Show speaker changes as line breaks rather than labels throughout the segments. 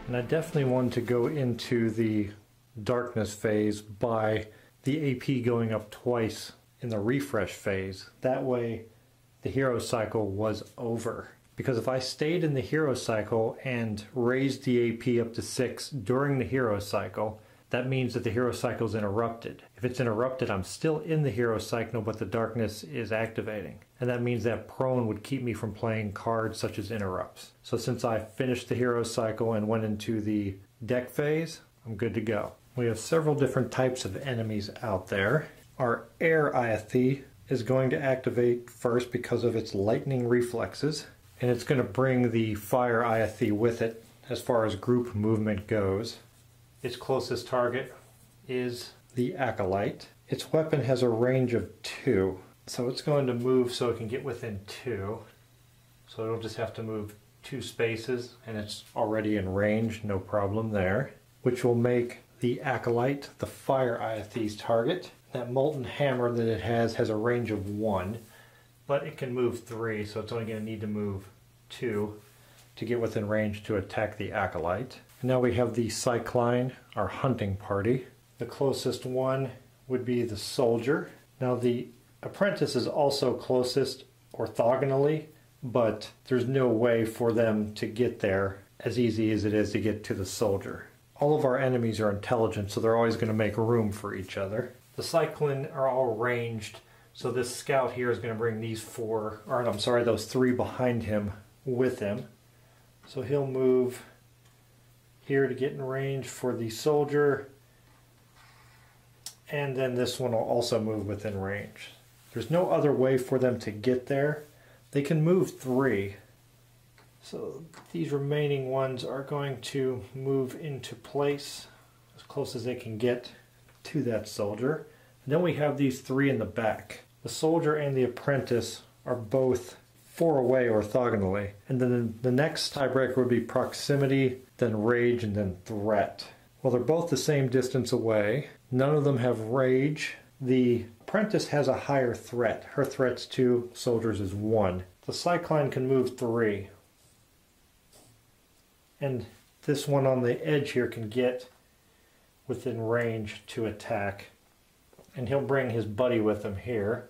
And I definitely wanted to go into the darkness phase by the AP going up twice in the refresh phase. That way the hero cycle was over. Because if I stayed in the hero cycle and raised the AP up to 6 during the hero cycle, that means that the hero cycle is interrupted. If it's interrupted, I'm still in the hero cycle, but the darkness is activating. And that means that prone would keep me from playing cards such as interrupts. So since I finished the hero cycle and went into the deck phase, I'm good to go. We have several different types of enemies out there. Our air Iathi is going to activate first because of its lightning reflexes. And it's going to bring the fire Iathi with it as far as group movement goes. Its closest target is the Acolyte. Its weapon has a range of 2, so it's going to move so it can get within 2. So it'll just have to move 2 spaces, and it's already in range, no problem there. Which will make the Acolyte the fire Iathi's target. That molten hammer that it has a range of 1, but it can move 3, so it's only going to need to move 2 to get within range to attack the Acolyte. Now we have the Cycline, our hunting party. The closest one would be the soldier. Now the apprentice is also closest orthogonally, but there's no way for them to get there as easy as it is to get to the soldier. All of our enemies are intelligent, so they're always going to make room for each other. The Cycline are all ranged, so this scout here is going to bring these those 3 behind him with him. So he'll move here to get in range for the soldier, and then this one will also move within range. There's no other way for them to get there. They can move 3, so these remaining ones are going to move into place as close as they can get to that soldier. And then we have these 3 in the back. The soldier and the apprentice are both 4 away orthogonally, and then the next tiebreaker would be proximity, then rage, and then threat. Well, they're both the same distance away. None of them have rage. The apprentice has a higher threat. Her threat's 2, soldiers is 1. The Cycline can move 3. And this one on the edge here can get within range to attack. And he'll bring his buddy with him here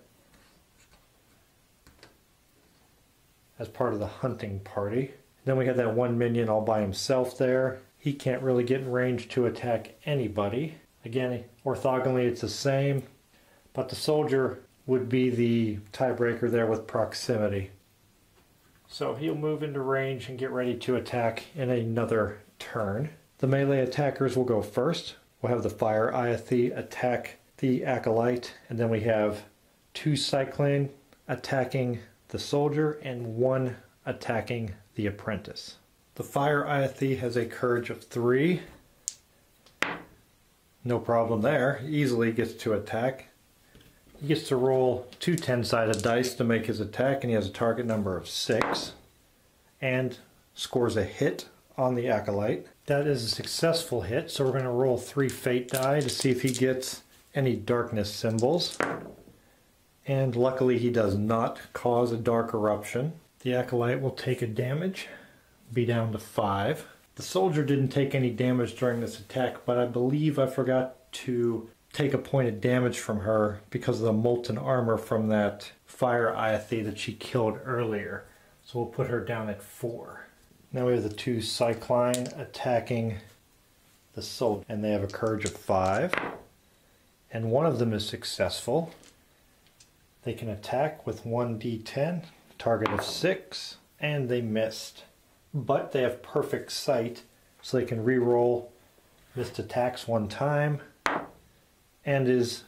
as part of the hunting party. Then we got that 1 minion all by himself there. He can't really get in range to attack anybody. Again, orthogonally it's the same, but the soldier would be the tiebreaker there with proximity. So he'll move into range and get ready to attack in another turn. The melee attackers will go first. We'll have the fire Iathi attack the Acolyte, and then we have 2 Cycline attacking the soldier and 1 attacking the apprentice. The fire Iathi has a courage of 3. No problem there. Easily gets to attack. He gets to roll 2 10-sided dice to make his attack, and he has a target number of 6 and scores a hit on the Acolyte. That is a successful hit, so we're going to roll 3 fate die to see if he gets any darkness symbols. And luckily he does not cause a dark eruption. The Acolyte will take a damage, be down to 5. The soldier didn't take any damage during this attack, but I believe I forgot to take a point of damage from her because of the molten armor from that fire Iathi that she killed earlier. So we'll put her down at 4. Now we have the 2 Cycline attacking the soldier, and they have a courage of 5. And one of them is successful. They can attack with 1d10, target of 6, and they missed. But they have perfect sight, so they can re-roll missed attacks 1 time, and is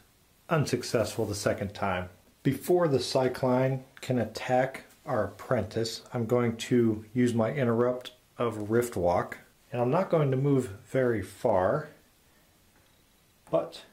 unsuccessful the 2nd time. Before the Cycline can attack our apprentice, I'm going to use my interrupt of Rift Walk, and I'm not going to move very far, but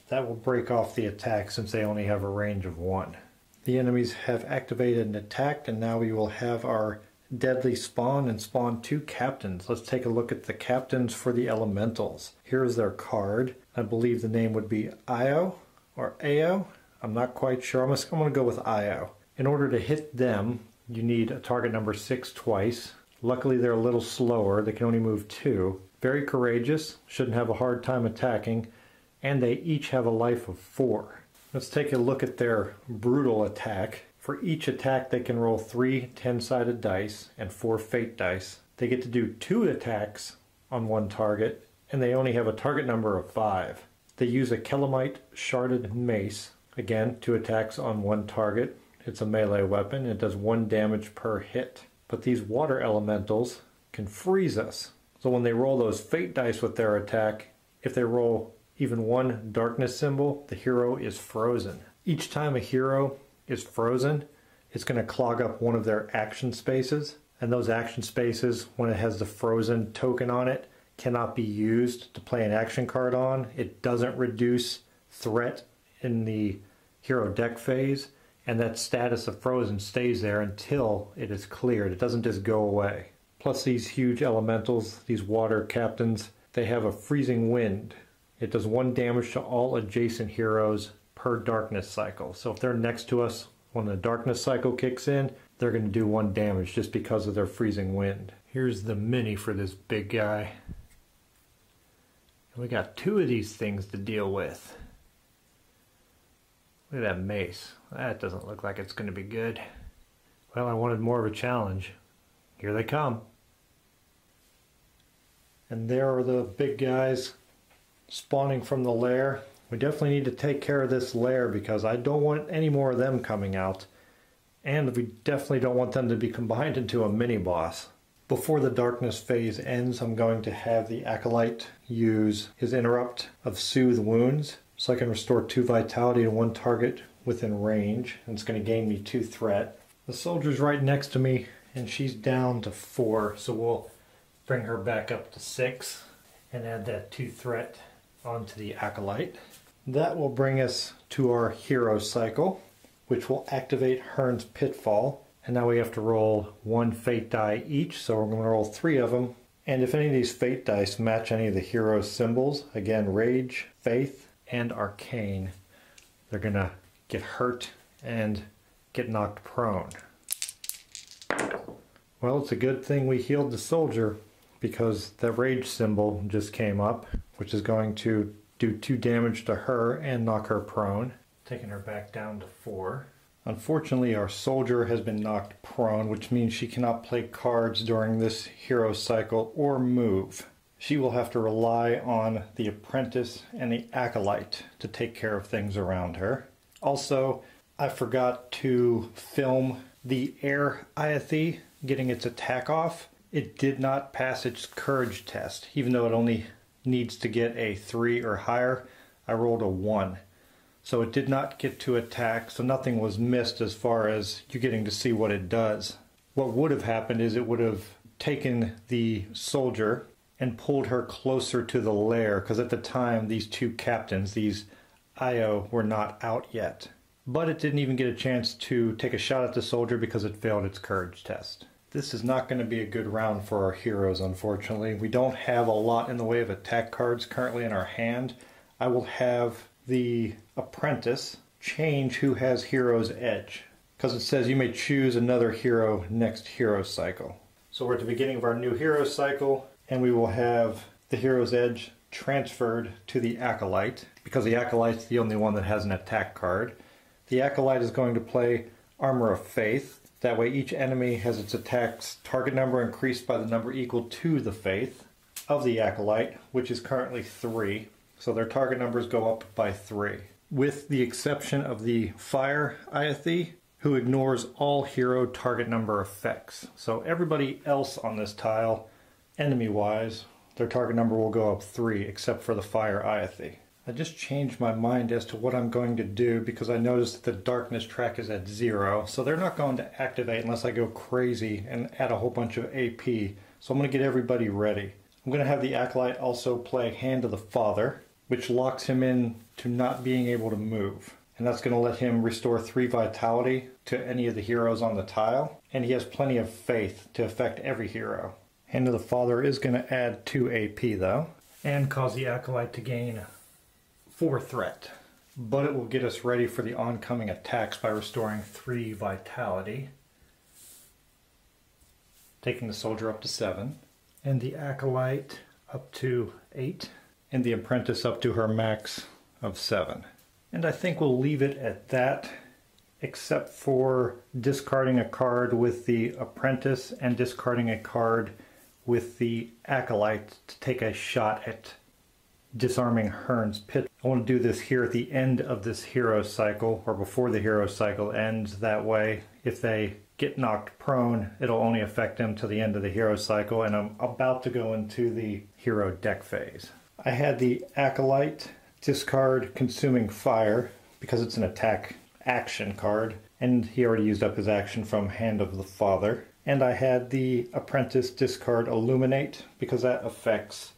that will break off the attack since they only have a range of 1. The enemies have activated and attacked, and now we will have our deadly spawn and spawn 2 captains. Let's take a look at the captains for the elementals. Here is their card. I believe the name would be Io or Ao. I'm not quite sure. I'm going to go with Io. In order to hit them, you need a target number 6 twice. Luckily they're a little slower, they can only move 2. Very courageous, shouldn't have a hard time attacking, and they each have a life of 4. Let's take a look at their brutal attack. For each attack they can roll 3 10-sided dice and 4 fate dice. They get to do 2 attacks on one target, and they only have a target number of 5. They use a Kelemite sharded mace. Again, 2 attacks on one target. It's a melee weapon. It does 1 damage per hit. But these water elementals can freeze us. So when they roll those fate dice with their attack, if they roll even 1 darkness symbol, the hero is frozen. Each time a hero is frozen, it's going to clog up one of their action spaces. And those action spaces, when it has the frozen token on it, cannot be used to play an action card on. It doesn't reduce threat in the hero deck phase, and that status of frozen stays there until it is cleared. It doesn't just go away. Plus these huge elementals, these water captains, they have a freezing wind. It does 1 damage to all adjacent heroes per darkness cycle. So if they're next to us when the darkness cycle kicks in, they're going to do 1 damage just because of their freezing wind. Here's the mini for this big guy. We got 2 of these things to deal with. Look at that mace. That doesn't look like it's going to be good. Well, I wanted more of a challenge. Here they come. And there are the big guys spawning from the lair. We definitely need to take care of this lair because I don't want any more of them coming out. And we definitely don't want them to be combined into a mini-boss. Before the darkness phase ends, I'm going to have the Acolyte use his interrupt of Soothe Wounds, so I can restore 2 vitality to 1 target within range, and it's going to gain me 2 threat. The soldier's right next to me, and she's down to 4, so we'll bring her back up to 6, and add that 2 threat onto the Acolyte. That will bring us to our hero cycle, which will activate Hearn's Pitfall. And now we have to roll 1 fate die each, so we're going to roll 3 of them. And if any of these fate dice match any of the hero's symbols, again, Rage, Faith, and Arcane, they're going to get hurt and get knocked prone. Well, it's a good thing we healed the soldier because the Rage symbol just came up, which is going to do 2 damage to her and knock her prone, taking her back down to 4. Unfortunately, our soldier has been knocked prone, which means she cannot play cards during this hero cycle or move. She will have to rely on the apprentice and the acolyte to take care of things around her. Also, I forgot to film the air Iathy getting its attack off. It did not pass its courage test, even though it only needs to get a 3 or higher. I rolled a 1. So it did not get to attack, so nothing was missed as far as you getting to see what it does. What would have happened is it would have taken the soldier and pulled her closer to the lair, because at the time these 2 captains, these Io, were not out yet. But it didn't even get a chance to take a shot at the soldier because it failed its courage test. This is not going to be a good round for our heroes, unfortunately. We don't have a lot in the way of attack cards currently in our hand. I will have the apprentice change who has hero's edge, because it says you may choose another hero next hero cycle. So we're at the beginning of our new hero cycle, and we will have the hero's edge transferred to the acolyte, because the acolyte's the only one that has an attack card. The acolyte is going to play Armor of Faith. That way each enemy has its attack's target number increased by the number equal to the faith of the acolyte, which is currently 3. So their target numbers go up by 3. With the exception of the Fire Iathy, who ignores all hero target number effects. So everybody else on this tile, enemy-wise, their target number will go up 3, except for the Fire Iathy. I just changed my mind as to what I'm going to do because I noticed that the darkness track is at 0, so they're not going to activate unless I go crazy and add a whole bunch of AP. So I'm going to get everybody ready. I'm going to have the Acolyte also play Hand of the Father, which locks him in to not being able to move. And that's going to let him restore 3 vitality to any of the heroes on the tile. And he has plenty of faith to affect every hero. Hand of the Father is going to add 2 AP though, and cause the Acolyte to gain 4 threat. But it will get us ready for the oncoming attacks by restoring 3 vitality taking the soldier up to 7, and the acolyte up to 8, and the apprentice up to her max of 7. And I think we'll leave it at that, except for discarding a card with the apprentice and discarding a card with the acolyte to take a shot at disarming Hearn's Pit. I want to do this here at the end of this hero cycle, or before the hero cycle ends. That way, if they get knocked prone, it'll only affect them to the end of the hero cycle, and I'm about to go into the hero deck phase. I had the acolyte discard Consuming Fire because it's an attack action card, and he already used up his action from Hand of the Father. And I had the apprentice discard Illuminate because that affects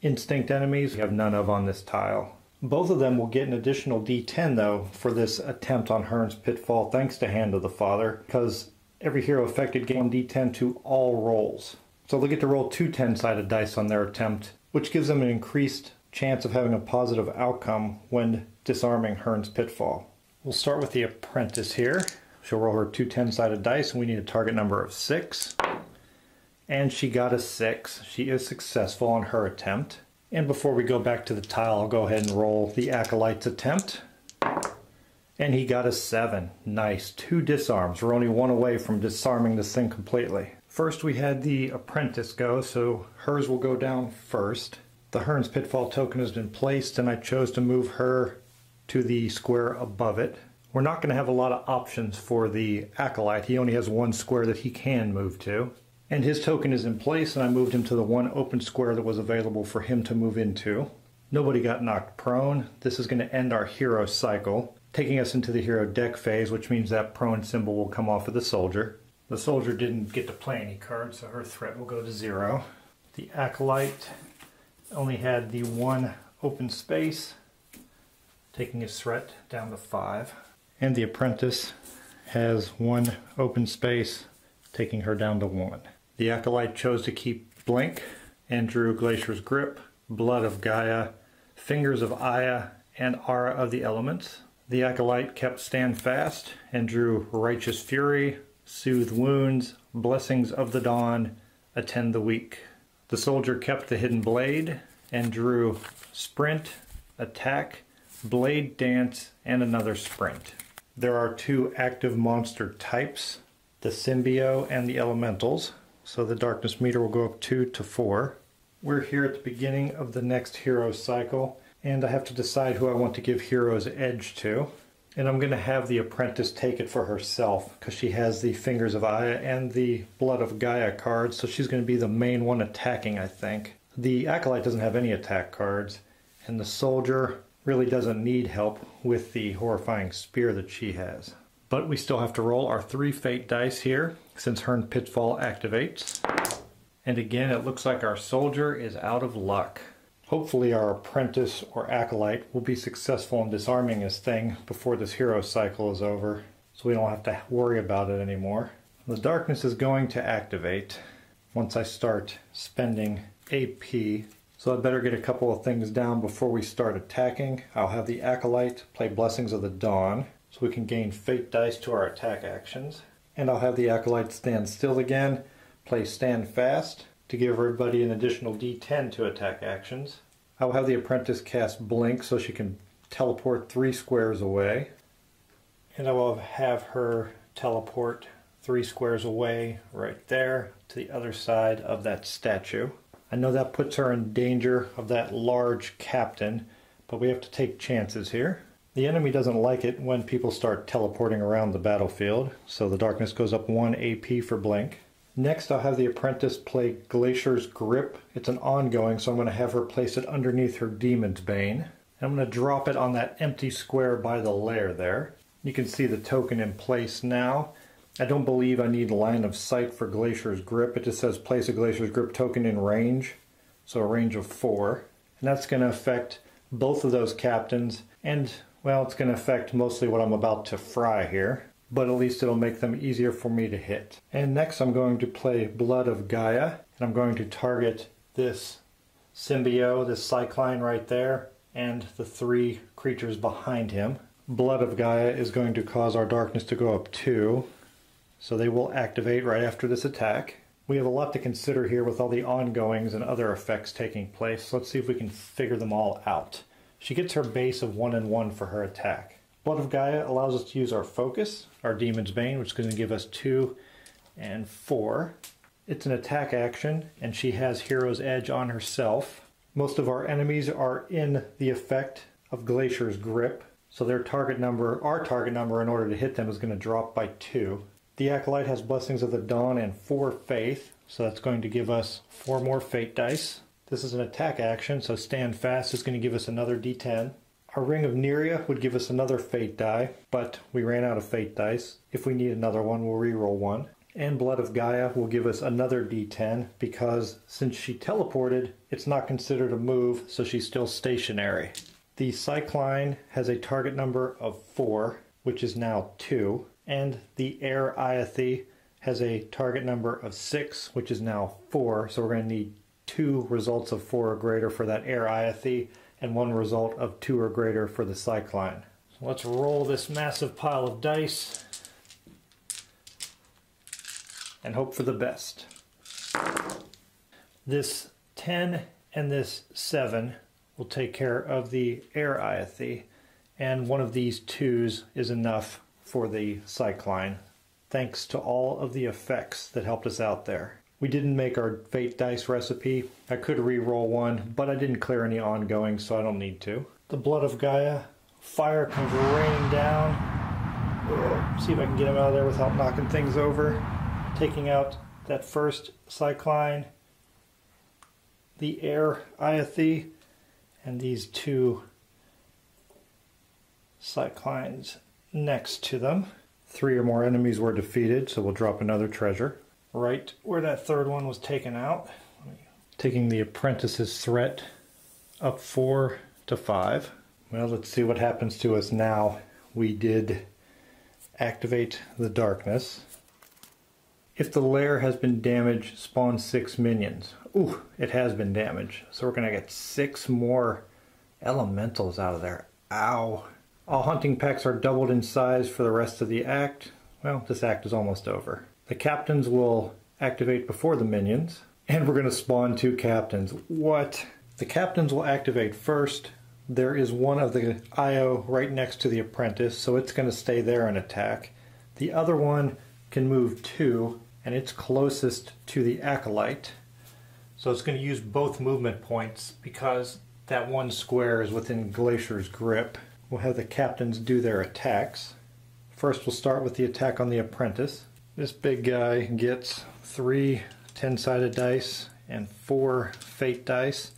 instinct enemies we have none of on this tile. Both of them will get an additional D10 though for this attempt on Hearn's Pitfall thanks to Hand of the Father, because every hero affected gain D10 to all rolls. So they'll get to roll 2 10-sided dice on their attempt, which gives them an increased chance of having a positive outcome when disarming Hearn's Pitfall. We'll start with the apprentice here. She'll roll her 2 10-sided dice, and we need a target number of 6. And she got a 6. She is successful on her attempt. And before we go back to the tile, I'll go ahead and roll the acolyte's attempt. And he got a 7. Nice. 2 disarms. We're only 1 away from disarming this thing completely. First we had the apprentice go, so hers will go down first. The Hearn's Pitfall token has been placed, and I chose to move her to the square above it. We're not going to have a lot of options for the acolyte. He only has 1 square that he can move to. And his token is in place, and I moved him to the 1 open square that was available for him to move into. Nobody got knocked prone. This is going to end our hero cycle, taking us into the hero deck phase, which means that prone symbol will come off of the soldier. The soldier didn't get to play any cards, so her threat will go to 0. The acolyte only had the 1 open space, taking his threat down to 5. And the apprentice has 1 open space, taking her down to 1. The acolyte chose to keep Blink and drew Glacier's Grip, Blood of Gaia, Fingers of Aya, and Aura of the Elements. The acolyte kept Stand Fast and drew Righteous Fury, Soothe Wounds, Blessings of the Dawn, Attend the Weak. The soldier kept the Hidden Blade and drew Sprint, Attack, Blade Dance, and another Sprint. There are 2 active monster types, the Symbio and the Elementals, so the darkness meter will go up 2 to 4. We're here at the beginning of the next hero cycle, and I have to decide who I want to give Hero's Edge to. And I'm going to have the apprentice take it for herself, because she has the Fingers of Aya and the Blood of Gaia cards, so she's going to be the main one attacking, I think. The acolyte doesn't have any attack cards, and the soldier really doesn't need help with the horrifying spear that she has. But we still have to roll our 3 fate dice here, since Hearn's Pitfall activates. And again, it looks like our soldier is out of luck. Hopefully our apprentice or acolyte will be successful in disarming this thing before this hero cycle is over, so we don't have to worry about it anymore. The darkness is going to activate once I start spending AP, so I better get a couple of things down before we start attacking. I'll have the acolyte play Blessings of the Dawn, so we can gain fate dice to our attack actions. And I'll have the acolyte stand still again, play Stand Fast to give everybody an additional D10 to attack actions. I'll have the apprentice cast Blink so she can teleport 3 squares away. And I will have her teleport 3 squares away right there to the other side of that statue. I know that puts her in danger of that large captain, but we have to take chances here. The enemy doesn't like it when people start teleporting around the battlefield, so the darkness goes up 1 AP for Blink. Next I'll have the apprentice play Glacier's Grip. It's an ongoing, so I'm going to have her place it underneath her Demon's Bane. I'm going to drop it on that empty square by the lair there. You can see the token in place now. I don't believe I need line of sight for Glacier's Grip. It just says place a Glacier's Grip token in range, so a range of 4. And that's going to affect both of those captains, and well, it's going to affect mostly what I'm about to fry here, but at least it'll make them easier for me to hit. And next I'm going to play Blood of Gaia, and I'm going to target this Symbio, this Cycline right there, and the 3 creatures behind him. Blood of Gaia is going to cause our darkness to go up 2, so they will activate right after this attack. We have a lot to consider here with all the ongoings and other effects taking place. Let's see if we can figure them all out. She gets her base of 1 and 1 for her attack. Blood of Gaia allows us to use our focus, our Demon's Bane, which is going to give us 2 and 4. It's an attack action, and she has Hero's Edge on herself. Most of our enemies are in the effect of Glacier's Grip, so their target number, our target number in order to hit them, is going to drop by 2. The Acolyte has Blessings of the Dawn and 4 Faith, so that's going to give us 4 more Fate dice. This is an attack action, so Stand Fast is going to give us another D10. Our Ring of Neria would give us another Fate die, but we ran out of Fate dice. If we need another one, we'll reroll 1. And Blood of Gaia will give us another D10, because since she teleported, it's not considered a move, so she's still stationary. The Cycline has a target number of 4, which is now 2. And the Air Iathe has a target number of 6, which is now 4. So we're going to need 2 results of 4 or greater for that Air Iathe, and 1 result of 2 or greater for the Cycline. So let's roll this massive pile of dice and hope for the best. This 10 and this 7 will take care of the Air Iathe, and one of these 2s is enough for the Cycline, thanks to all of the effects that helped us out there. We didn't make our Fate dice recipe. I could re-roll 1, but I didn't clear any ongoing, so I don't need to. The Blood of Gaia, fire comes raining down. See if I can get him out of there without knocking things over. Taking out that first Cycline, the Air Iathe, and these 2 Cyclines next to them. 3 or more enemies were defeated, so we'll drop another treasure. Right where that third one was taken out. Taking the Apprentice's threat up 4 to 5. Well, let's see what happens to us now. We did activate the darkness. If the lair has been damaged, spawn 6 minions. Ooh, it has been damaged. So we're going to get 6 more elementals out of there. Ow. All hunting packs are doubled in size for the rest of the act. Well, this act is almost over. The captains will activate before the minions. And we're going to spawn 2 captains. What? The captains will activate first. There is one of the IO right next to the apprentice, so it's going to stay there and attack. The other one can move 2, and it's closest to the Acolyte. So it's going to use both movement points because that one square is within Glacier's grip. We'll have the captains do their attacks. First we'll start with the attack on the apprentice. This big guy gets 3 10-sided dice and 4 fate dice.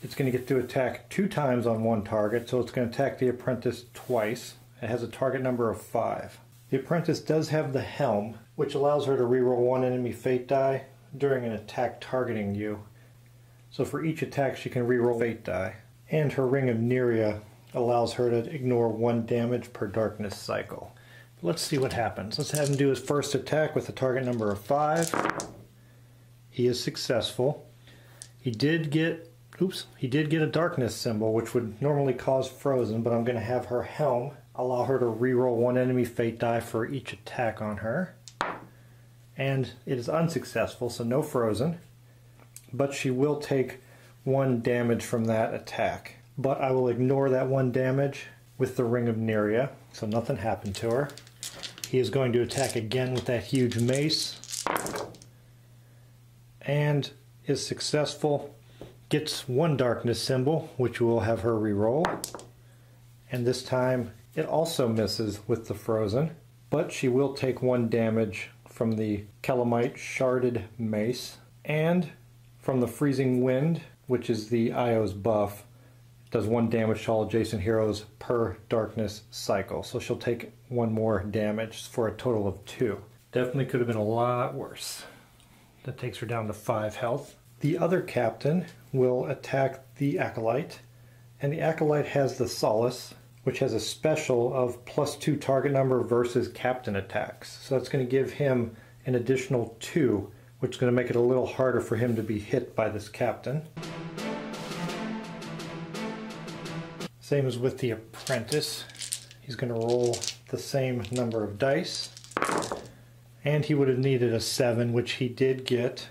It's going to get to attack 2 times on one target, so it's going to attack the apprentice twice. It has a target number of 5. The apprentice does have the helm, which allows her to reroll 1 enemy fate die during an attack targeting you. So for each attack she can reroll fate die. And her Ring of Neria allows her to ignore 1 damage per darkness cycle. Let's see what happens. Let's have him do his first attack with a target number of 5. He is successful. He did get a darkness symbol, which would normally cause frozen, but I'm going to have her helm allow her to reroll 1 enemy fate die for each attack on her. And it is unsuccessful, so no frozen. But she will take 1 damage from that attack. But I will ignore that 1 damage with the Ring of Neria, so nothing happened to her. He is going to attack again with that huge mace. And is successful. Gets 1 darkness symbol, which will have her reroll. And this time it also misses with the frozen. But she will take 1 damage from the Calamite Sharded Mace. And from the Freezing Wind, which is the IO's buff. Does 1 damage to all adjacent heroes per darkness cycle. So she'll take 1 more damage for a total of 2. Definitely could have been a lot worse. That takes her down to 5 health. The other captain will attack the Acolyte. And the Acolyte has the Solace, which has a special of +2 target number versus captain attacks. So it's going to give him an additional 2, which is going to make it a little harder for him to be hit by this captain. Same as with the apprentice. He's going to roll the same number of dice. And he would have needed a 7, which he did get.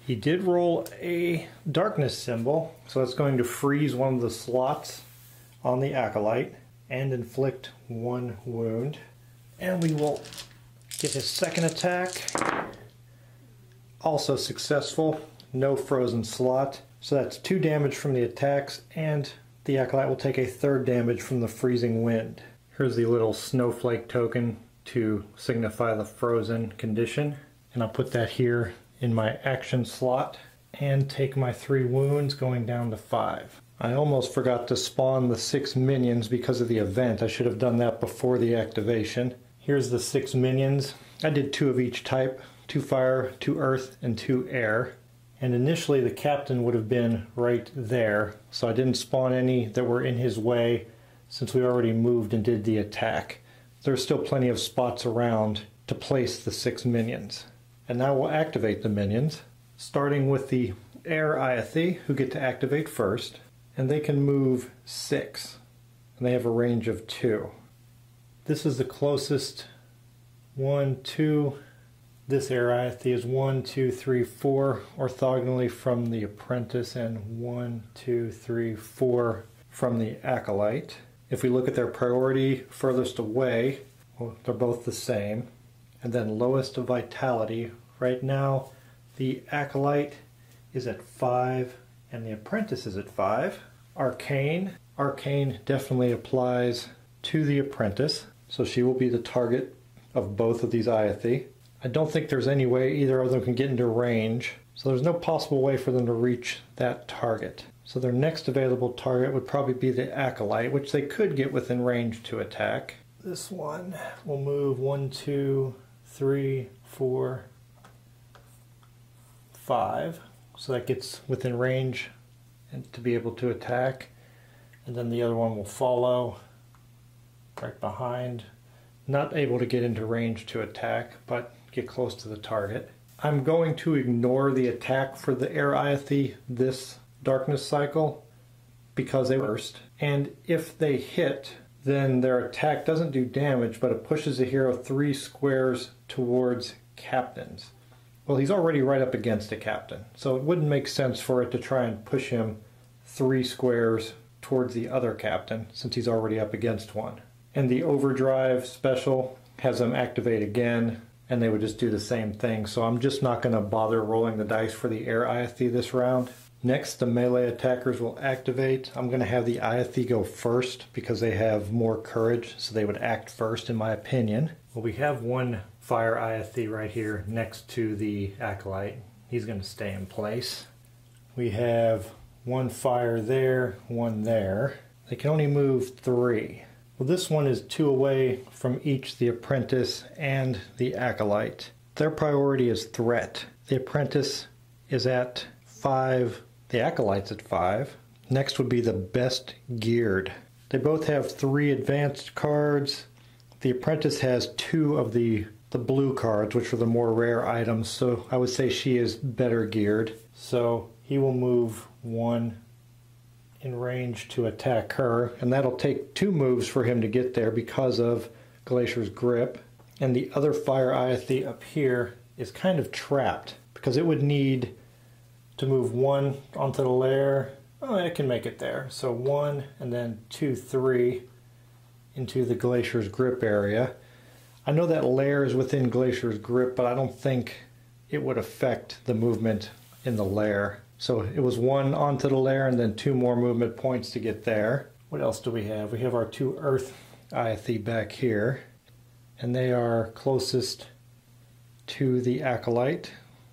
He did roll a darkness symbol, so it's going to freeze one of the slots on the acolyte and inflict 1 wound. And we will get his second attack. Also successful, no frozen slot. So that's 2 damage from the attacks, and the acolyte will take a 3rd damage from the freezing wind. Here's the little snowflake token to signify the frozen condition. And I'll put that here in my action slot and take my 3 wounds, going down to 5. I almost forgot to spawn the 6 minions because of the event. I should have done that before the activation. Here's the 6 minions. I did 2 of each type, 2 fire, 2 earth, and 2 air. And initially the captain would have been right there, so I didn't spawn any that were in his way since we already moved and did the attack. There's still plenty of spots around to place the 6 minions. And now we'll activate the minions, starting with the air Iathi, who get to activate first. And they can move 6, and they have a range of 2. This is the closest 1, 2. This air Iathi is 1, 2, 3, 4 orthogonally from the apprentice, and 1, 2, 3, 4 from the acolyte. If we look at their priority furthest away, well, they're both the same. And then lowest of vitality. Right now, the acolyte is at 5, and the apprentice is at 5. Arcane. Arcane definitely applies to the apprentice, so she will be the target of both of these Iathi. I don't think there's any way either of them can get into range, so there's no possible way for them to reach that target. So their next available target would probably be the acolyte, which they could get within range to attack. This one will move 1, 2, 3, 4, 5. So that gets within range and to be able to attack. And then the other one will follow right behind. Not able to get into range to attack, but get close to the target. I'm going to ignore the attack for the air Iathi this darkness cycle because they burst. And if they hit, then their attack doesn't do damage, but it pushes the hero 3 squares towards captains. Well, he's already right up against a captain, so it wouldn't make sense for it to try and push him 3 squares towards the other captain, since he's already up against one. And the overdrive special has them activate again, and they would just do the same thing, so I'm just not going to bother rolling the dice for the air Iathi this round. Next, the melee attackers will activate. I'm going to have the Iathi go first because they have more courage, so they would act first in my opinion. Well, we have one fire Iathi right here next to the acolyte. He's going to stay in place. We have one fire there, one there. They can only move 3. Well, this one is 2 away from each the apprentice and the acolyte. Their priority is threat. The apprentice is at 5. The acolyte's at 5. Next would be the best geared. They both have 3 advanced cards. The apprentice has 2 of the blue cards, which are the more rare items, so I would say she is better geared. So he will move 1 in range to attack her, and that'll take 2 moves for him to get there because of Glacier's Grip. And the other fire Iathi up here is kind of trapped because it would need to move 1 onto the lair. Oh, it can make it there. So 1 and then 2, 3 into the Glacier's Grip area. I know that lair is within Glacier's Grip, but I don't think it would affect the movement in the lair. So it was 1 onto the lair and then 2 more movement points to get there. What else do we have? We have our 2 Earth Iathi back here, and they are closest to the acolyte.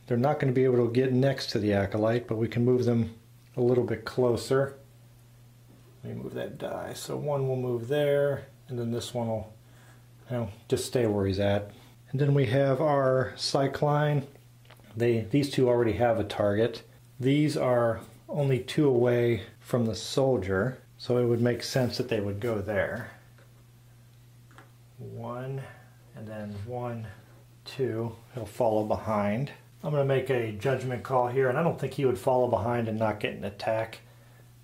They're not going to be able to get next to the acolyte, but we can move them a little bit closer. Let me move that die. So 1 will move there, and then this one will, just stay where he's at. And then we have our Cycline. These 2 already have a target. These are only 2 away from the soldier, so it would make sense that they would go there. 1, and then 1, 2. He'll follow behind. I'm going to make a judgment call here, and I don't think he would follow behind and not get an attack.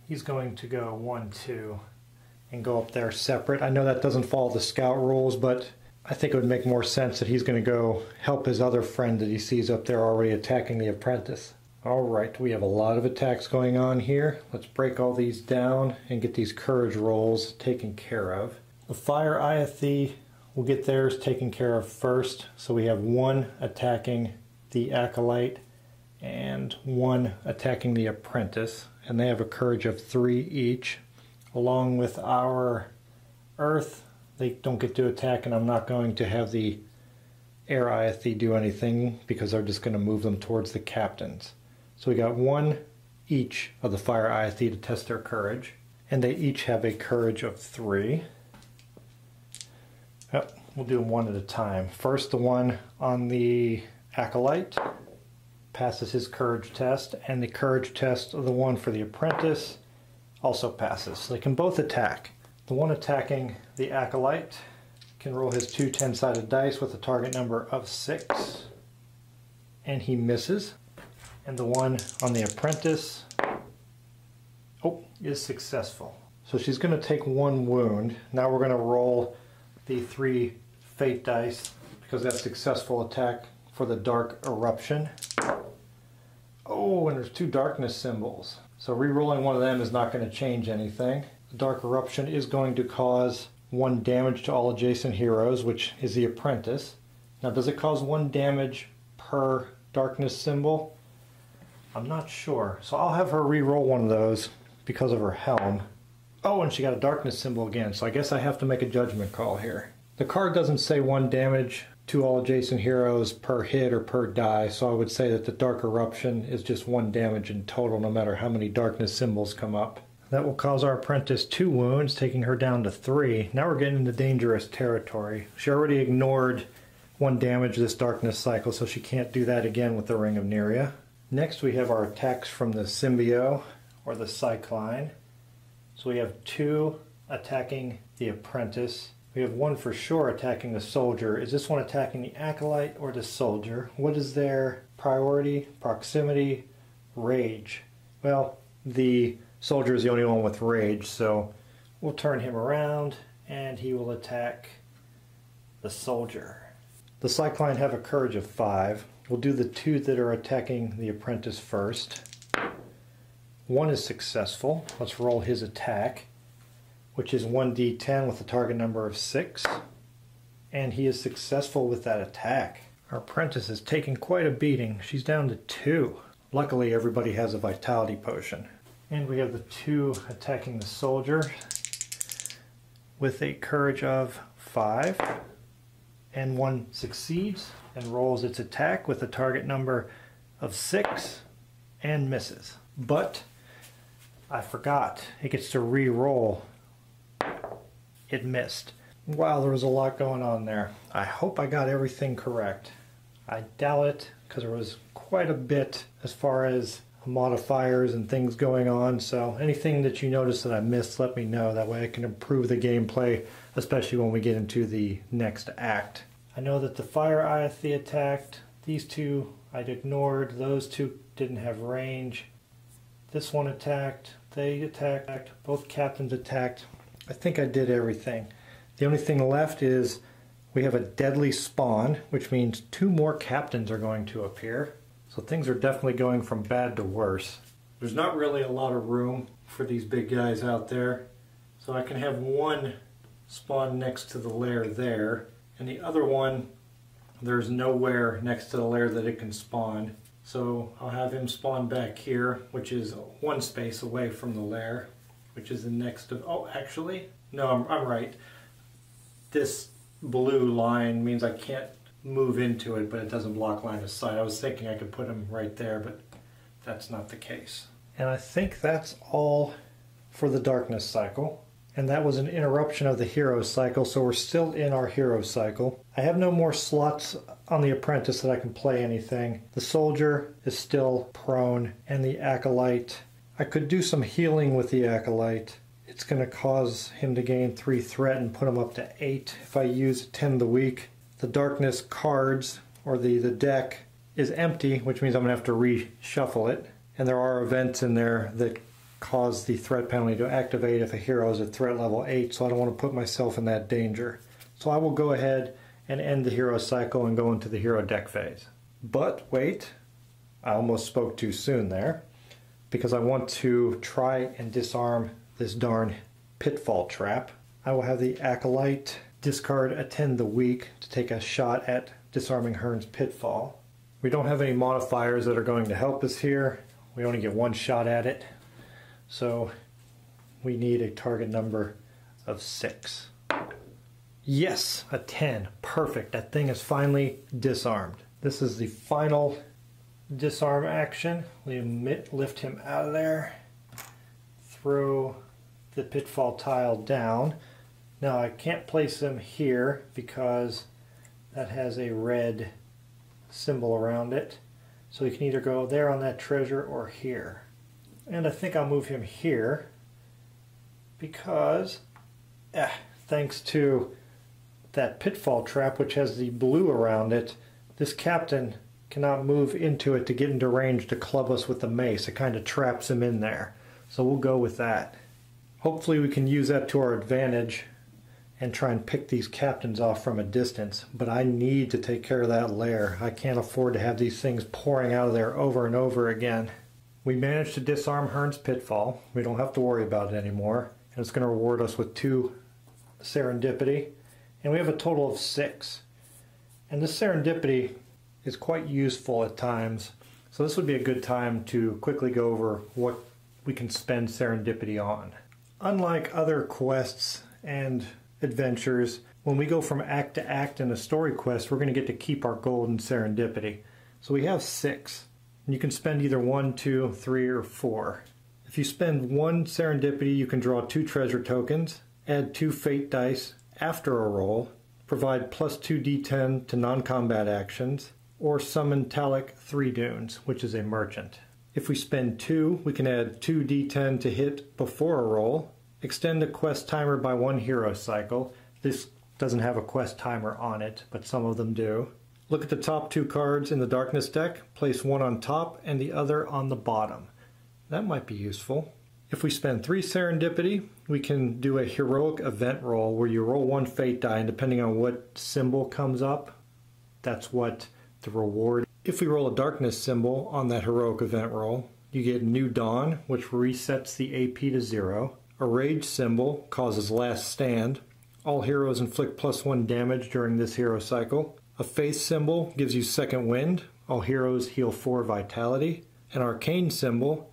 He's going to go 1, 2, and go up there separate. I know that doesn't follow the scout rules, but I think it would make more sense that he's going to go help his other friend that he sees up there already attacking the apprentice. Alright, we have a lot of attacks going on here. Let's break all these down and get these courage rolls taken care of. The fire IFE will get theirs taken care of first. So we have one attacking the acolyte and one attacking the apprentice. And they have a courage of 3 each. Along with our earth, they don't get to attack, and I'm not going to have the air IFE do anything because they're just going to move them towards the captains. So we got one each of the fire IFE to test their courage, and they each have a courage of 3. Yep, we'll do them one at a time. First, the one on the acolyte passes his courage test, and the courage test of the one for the apprentice also passes. So they can both attack. The one attacking the acolyte can roll his 2 10-sided dice with a target number of 6, and he misses. And the one on the apprentice, is successful. So she's going to take 1 wound. Now we're going to roll the 3 fate dice because that's successful attack for the dark eruption. Oh, and there's 2 darkness symbols. So re-rolling one of them is not going to change anything. The dark eruption is going to cause 1 damage to all adjacent heroes, which is the apprentice. Now, does it cause 1 damage per darkness symbol? I'm not sure. So I'll have her re-roll one of those because of her helm. Oh, and she got a darkness symbol again, so I guess I have to make a judgment call here. The card doesn't say 1 damage to all adjacent heroes per hit or per die, so I would say that the dark eruption is just 1 damage in total, no matter how many darkness symbols come up. That will cause our apprentice 2 wounds, taking her down to 3. Now we're getting into dangerous territory. She already ignored 1 damage this darkness cycle, so she can't do that again with the Ring of Neria. Next we have our attacks from the symbio, or the cycline. So we have 2 attacking the apprentice. We have 1 for sure attacking the soldier. Is this one attacking the acolyte or the soldier? What is their priority, proximity, rage? Well, the soldier is the only one with rage, so we'll turn him around and he will attack the soldier. The cycline have a courage of 5. We'll do the 2 that are attacking the apprentice first. 1 is successful. Let's roll his attack, which is 1d10 with a target number of 6. And he is successful with that attack. Our apprentice is taking quite a beating. She's down to 2. Luckily, everybody has a vitality potion. And we have the 2 attacking the soldier with a courage of 5. And 1 succeeds and rolls its attack with a target number of 6 and misses. But I forgot, it gets to re-roll. It missed. Wow, there was a lot going on there. I hope I got everything correct. I doubt it, because there was quite a bit as far as modifiers and things going on, so anything that you notice that I missed, let me know. That way I can improve the gameplay, especially when we get into the next act. I know that the fire IFE attacked. These 2 I'd ignored. Those 2 didn't have range. This one attacked. They attacked. Both captains attacked. I think I did everything. The only thing left is we have a deadly spawn, which means 2 more captains are going to appear. So things are definitely going from bad to worse. There's not really a lot of room for these big guys out there. So I can have 1 spawn next to the lair there, and the other one, there's nowhere next to the lair that it can spawn. So I'll have him spawn back here, which is 1 space away from the lair, which is the next of, oh, actually, no, I'm right. This blue line means I can't move into it, but it doesn't block line of sight. I was thinking I could put him right there, but that's not the case. And I think that's all for the darkness cycle. And that was an interruption of the hero cycle, so we're still in our hero cycle. I have no more slots on the apprentice that I can play anything. The soldier is still prone, and the acolyte, I could do some healing with the acolyte. It's going to cause him to gain 3 threat and put him up to 8 if I use 10 the week. The darkness cards, or the deck, is empty, which means I'm going to have to reshuffle it. And there are events in there that cause the threat penalty to activate if a hero is at threat level 8, so I don't want to put myself in that danger. So I will go ahead and end the hero cycle and go into the hero deck phase. But wait, I almost spoke too soon there, because I want to try and disarm this darn pitfall trap. I will have the Acolyte discard Attend the Weak to take a shot at disarming Hearn's pitfall. We don't have any modifiers that are going to help us here. We only get one shot at it. So we need a target number of 6. Yes, a 10. Perfect. That thing is finally disarmed. This is the final disarm action. We lift him out of there. Throw the pitfall tile down. Now I can't place him here because that has a red symbol around it. So he can either go there on that treasure or here. And I think I'll move him here because thanks to that pitfall trap, which has the blue around it, this captain cannot move into it to get into range to club us with the mace. It kind of traps him in there. So we'll go with that. Hopefully we can use that to our advantage and try and pick these captains off from a distance. But I need to take care of that lair. I can't afford to have these things pouring out of there over and over again. We managed to disarm Hearn's pitfall. We don't have to worry about it anymore. And it's going to reward us with 2 serendipity. And we have a total of 6. And this serendipity is quite useful at times. So this would be a good time to quickly go over what we can spend serendipity on. Unlike other quests and adventures, when we go from act to act in a story quest, we're going to get to keep our golden serendipity. So we have 6. And you can spend either 1, 2, 3, or 4. If you spend 1 serendipity, you can draw 2 treasure tokens, add 2 fate dice after a roll, provide plus 2 d10 to non-combat actions, or summon Talic 3 Dunes, which is a merchant. If we spend 2, we can add 2 d10 to hit before a roll, extend the quest timer by 1 hero cycle. This doesn't have a quest timer on it, but some of them do. Look at the top 2 cards in the darkness deck, place one on top and the other on the bottom. That might be useful. If we spend 3 serendipity, we can do a heroic event roll where you roll 1 fate die, and depending on what symbol comes up, that's what the reward. If we roll a darkness symbol on that heroic event roll, you get New Dawn, which resets the AP to 0. A rage symbol causes Last Stand. All heroes inflict plus 1 damage during this hero cycle. A faith symbol gives you Second Wind. All heroes heal 4 vitality. An arcane symbol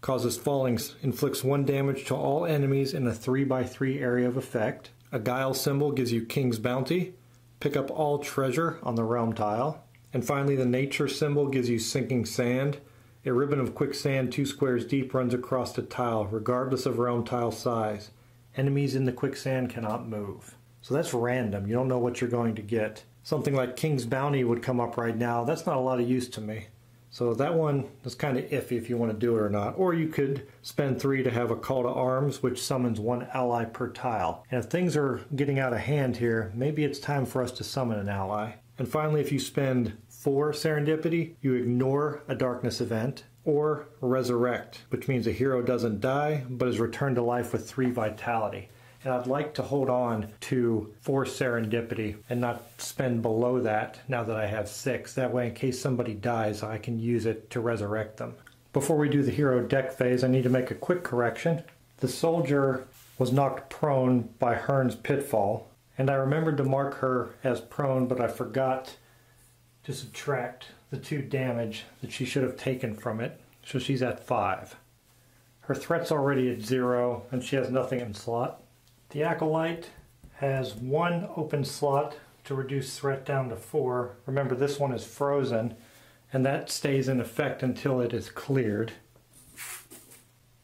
causes falling, inflicts 1 damage to all enemies in a 3x3 area of effect. A guile symbol gives you King's Bounty. Pick up all treasure on the realm tile. And finally, the nature symbol gives you Sinking Sand. A ribbon of quicksand 2 squares deep runs across the tile, regardless of realm tile size. Enemies in the quicksand cannot move. So that's random. You don't know what you're going to get. Something like King's Bounty would come up right now. That's not a lot of use to me. So that one is kind of iffy if you want to do it or not. Or you could spend 3 to have a Call to Arms, which summons 1 ally per tile. And if things are getting out of hand here, maybe it's time for us to summon an ally. And finally, if you spend 4 serendipity, you ignore a darkness event or resurrect, which means a hero doesn't die but is returned to life with 3 vitality. And I'd like to hold on to 4 serendipity and not spend below that now that I have 6. That way, in case somebody dies, I can use it to resurrect them. Before we do the hero deck phase, I need to make a quick correction. The soldier was knocked prone by Hearn's pitfall, and I remembered to mark her as prone, but I forgot to subtract the 2 damage that she should have taken from it, so she's at 5. Her threat's already at 0, and she has nothing in slot. The Acolyte has 1 open slot to reduce threat down to 4. Remember, this one is frozen, and that stays in effect until it is cleared.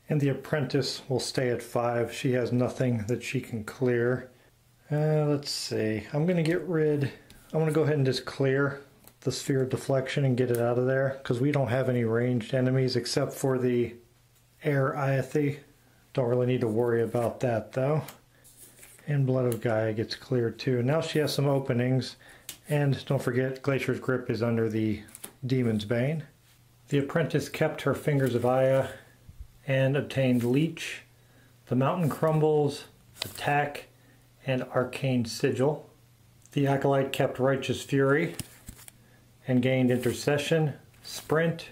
And the Apprentice will stay at 5. She has nothing that she can clear. Let's see. I'm going to go ahead and just clear the Sphere of Deflection and get it out of there, because we don't have any ranged enemies except for the Air Iathy. Don't really need to worry about that, though. And Blood of Gaia gets cleared too. Now she has some openings, and don't forget Glacier's Grip is under the Demon's Bane. The Apprentice kept her Fingers of Aya and obtained Leech, the Mountain Crumbles, Attack, and Arcane Sigil. The Acolyte kept Righteous Fury and gained Intercession, Sprint,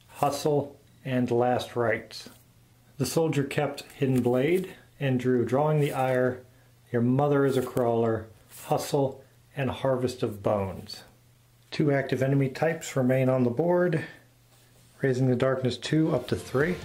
Hustle, and Last Rites. The soldier kept Hidden Blade and drew Drawing the Ire, Your Mother is a Crawler, Hustle, and Harvest of Bones. 2 active enemy types remain on the board, raising the darkness 2 up to 3.